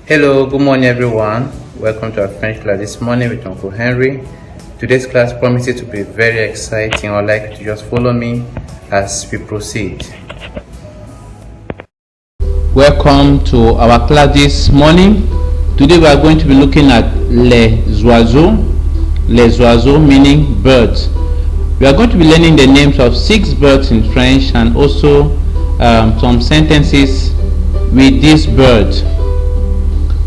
Hello, good morning everyone. Welcome to our French class this morning with Uncle Henry. Today's class promises to be very exciting. I'd like you to just follow me as we proceed. Welcome to our class this morning. Today we are going to be looking at les oiseaux. Les oiseaux meaning birds. We are going to be learning the names of 6 birds in French and also some sentences with these birds.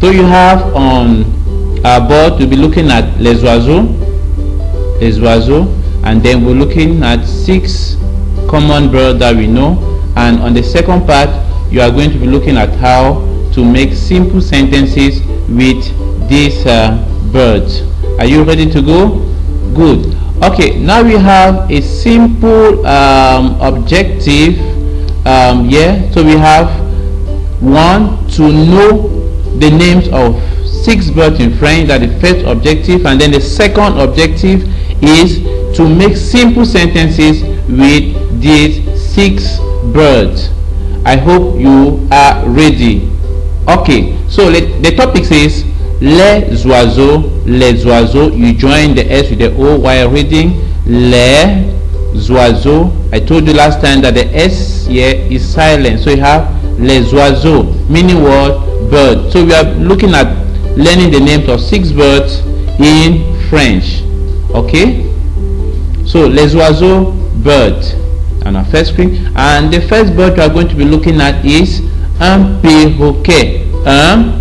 So you have on our board, we'll be looking at les oiseaux, and then we're looking at 6 common birds that we know. And on the second part, you are going to be looking at how to make simple sentences with these birds. Are you ready to go? Good. Okay, now we have a simple objective here. So we have one, to know the names of 6 birds in French. That the first objective, and then the second objective is to make simple sentences with these 6 birds. I hope you are ready. Okay, so the topic says les oiseaux. You join the S with the O while reading les oiseaux. I told you last time that the S here is silent, so you have les oiseaux, meaning what? Bird. So we are looking at learning the names of 6 birds in French. Okay, so les oiseaux, bird on our first screen, and the first bird we are going to be looking at is un perroquet. Un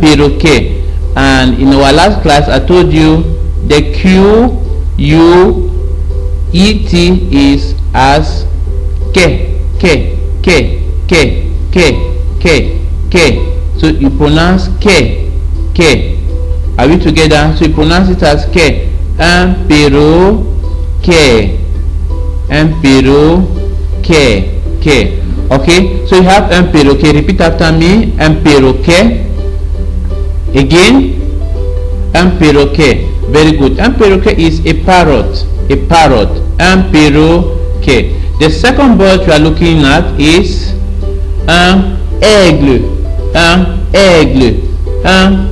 perroquet. And in our last class I told you the Q-U-E-T is as K. So you pronounce K. Are we together? So you pronounce it as K. Un perroquet. Okay, so you have un perroquet. Repeat after me. Un perroquet. Again. Un perroquet. Very good. Un perroquet is a parrot. Un perroquet. The second bird we are looking at is un aigle. An eagle. Un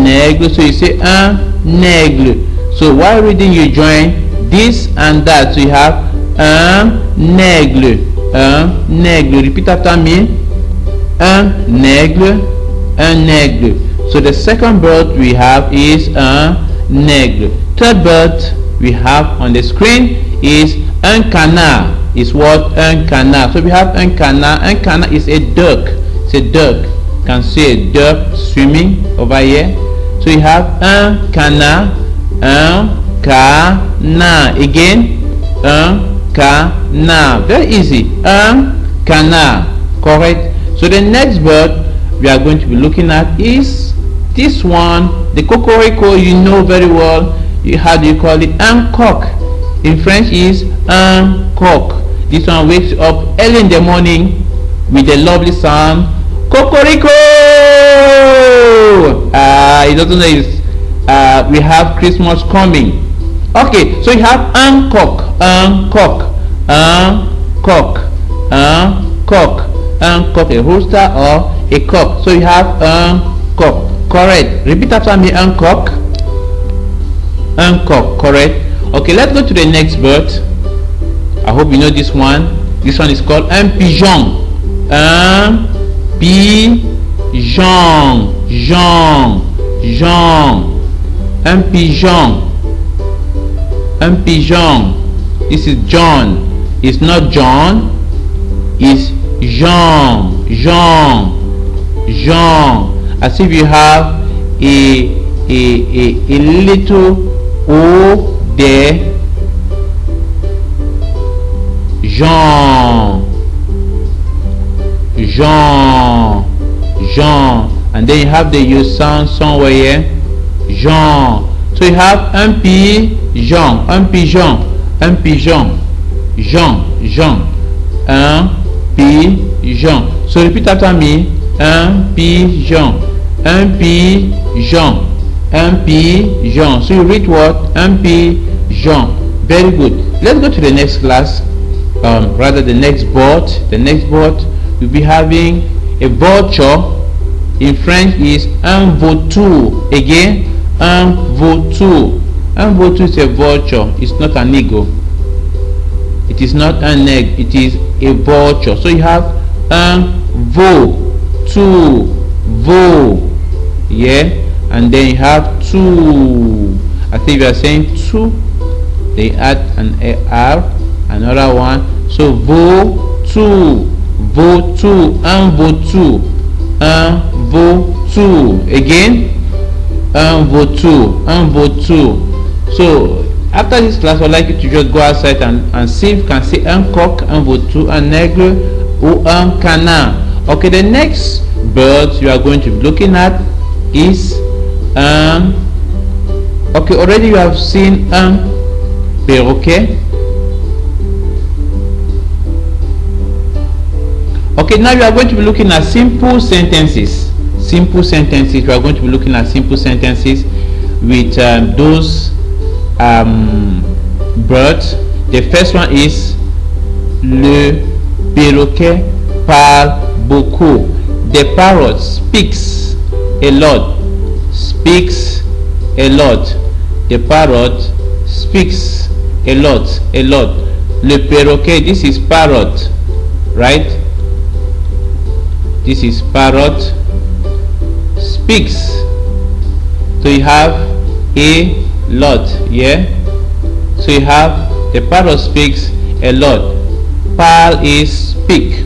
aigle. So you say un aigle. So while reading you join this and that. So you have un aigle. Repeat after me. Un aigle. So the second bird we have is un aigle. Third bird we have on the screen is un canard. Is what? Un canard. So we have un canard. Un canard is a duck. It's a duck. You can see a duck swimming over here. So you have un canard. Again, un canard. Very easy. Un canard. Correct. So the next bird we are going to be looking at is this one, the cocorico. You know very well. How do you call it? Un coq. In French is un coq. This one wakes you up early in the morning with a lovely sound. Cocorico! It doesn't know it's, we have Christmas coming. Okay, so you have un coq. A rooster or a cock. So you have un coq. Correct. Repeat after me. Un coq. Correct. Okay, let's go to the next bird. I hope you know this one. This one is called un pigeon. Un pigeon. This is John. It's not John. It's Jean. As if you have a little O there. Jean, and then you have the U sound somewhere here. Jean. So you have un pigeon. Jean. Un pigeon. So repeat after me. Un pigeon. un pigeon. So you read what? Un pigeon. Very good. Let's go to the next class. Rather the next board. The next board we'll be having a vulture. In French is un vautour. Again, un vautour. Un vautour is a vulture. It's not an eagle. It is not an egg. It is a vulture. So you have un vautour. Veau. Yeah. And then you have two. I think we are saying two. They add an R. Another one. So vautour. Vautour. Un vautour. Un vautour. Again, un vautour. Un vautour. So after this class, I'd like you to just go outside and see if you can see un coq, un vautour, un aigle, or un canard. Okay, the next bird you are going to be looking at is okay, already you have seen un perroquet. Okay, now you are going to be looking at simple sentences. Simple sentences. You are going to be looking at simple sentences with those birds. The first one is le perroquet parle beaucoup. The parrot speaks a lot. Speaks a lot. The parrot speaks a lot. A lot. Le perroquet. This is parrot, right? This is parrot speaks. So you have a lot. Yeah. So you have the parrot speaks a lot. Parle is speak.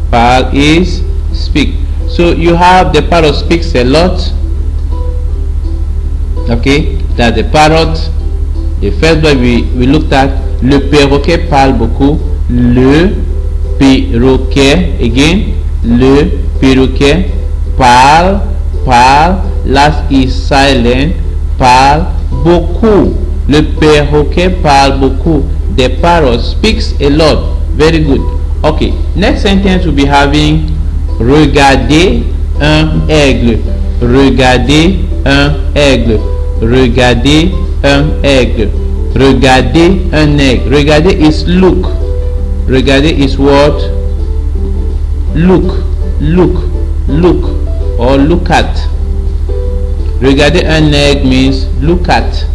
Parle is speak. So you have the parrot speaks a lot. Okay, that's the parrot. The first one we looked at. Le perroquet parle beaucoup. Le perroquet, again, le perroquet parle. Last is silent. Parle beaucoup. Le perroquet parle beaucoup. The parrot speaks a lot. Very good. Okay, next sentence will be having regardez un aigle. Regardez un aigle. Regardez un aigle. Regardez un aigle. Regardez is look. Regardez is what? Look. Or look at. Regardez un aigle means look at.